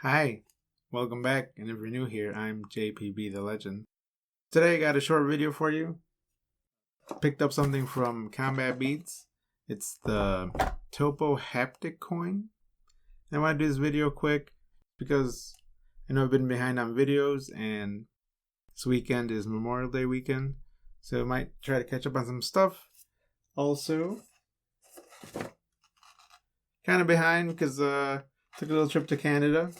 Hi, welcome back, and if you're new here, I'm JPB the Legend. Today I got a short video for you. Picked up something from Combat Beats. It's the Topo Haptic Coin. And I want to do this video quick because I know I've been behind on videos, and this weekend is Memorial Day weekend, so I might try to catch up on some stuff. Also, kind of behind because took a little trip to Canada.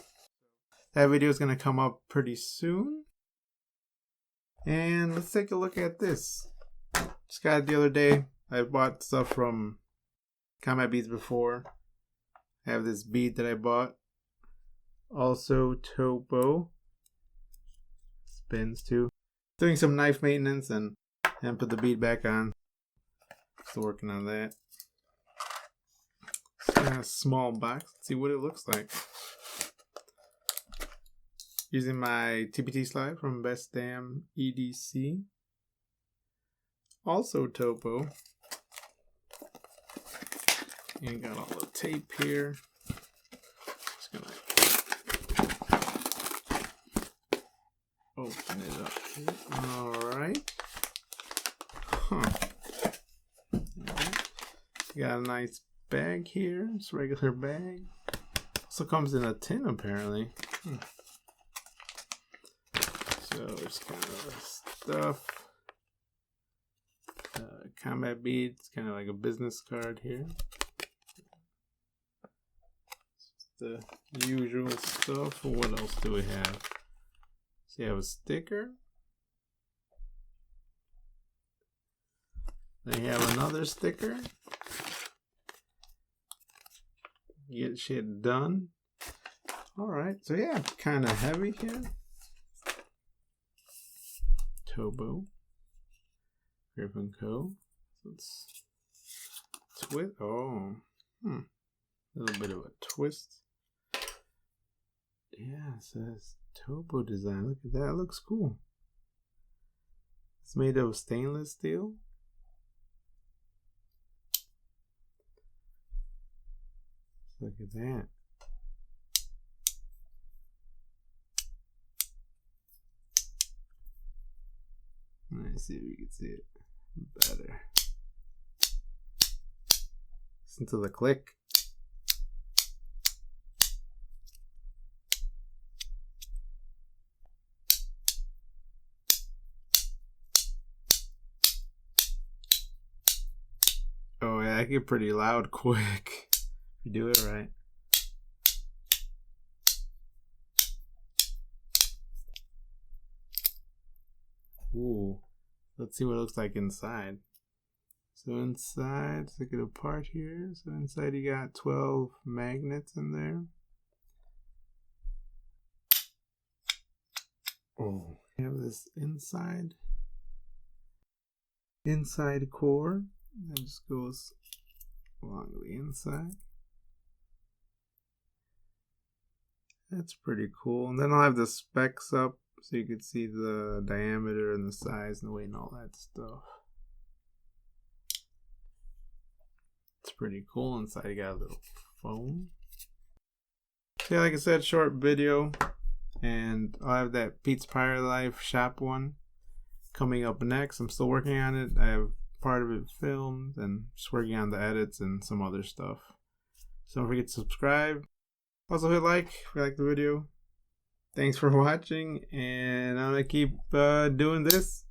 That video is going to come up pretty soon. And let's take a look at this. Just got it the other day. I bought stuff from Combat Beats before. I have this bead that I bought. Also Topo. Spins too. Doing some knife maintenance and put the bead back on. Still working on that. It's got a small box. Let's see what it looks like. Using my TPT slide from Best Damn EDC. Also Topo. And got all the tape here. Just gonna open it up here. Alright. Got a nice bag here. It's a regular bag. Also comes in a tin apparently. So it's kind of stuff. Combat Beats, kind of like a business card here. Just the usual stuff. What else do we have? So you have a sticker. Then you have another sticker. Get shit done. Alright, so yeah, kind of heavy here. Topo, Griffin Co. Let's twist. Oh, a little bit of a twist. Yeah, it says Topo design. Look at that. It looks cool. It's made of stainless steel. Look at that. Let's see if we can see it better. Listen to the click. Oh yeah, I get pretty loud quick if you do it right. Ooh, let's see what it looks like inside. So inside, let's take it apart here. So inside you got 12 magnets in there. Oh, you have this inside core that just goes along the inside. That's pretty cool. And then I'll have the specs up, so you can see the diameter and the size and the weight and all that stuff. It's pretty cool. Inside you got a little phone. So yeah, like I said, short video. And I'll have that Pete's Pirate Life shop one coming up next. I'm still working on it. I have part of it filmed and just working on the edits and some other stuff. So don't forget to subscribe. Also hit like if you like the video. Thanks for watching, and I'm gonna keep doing this.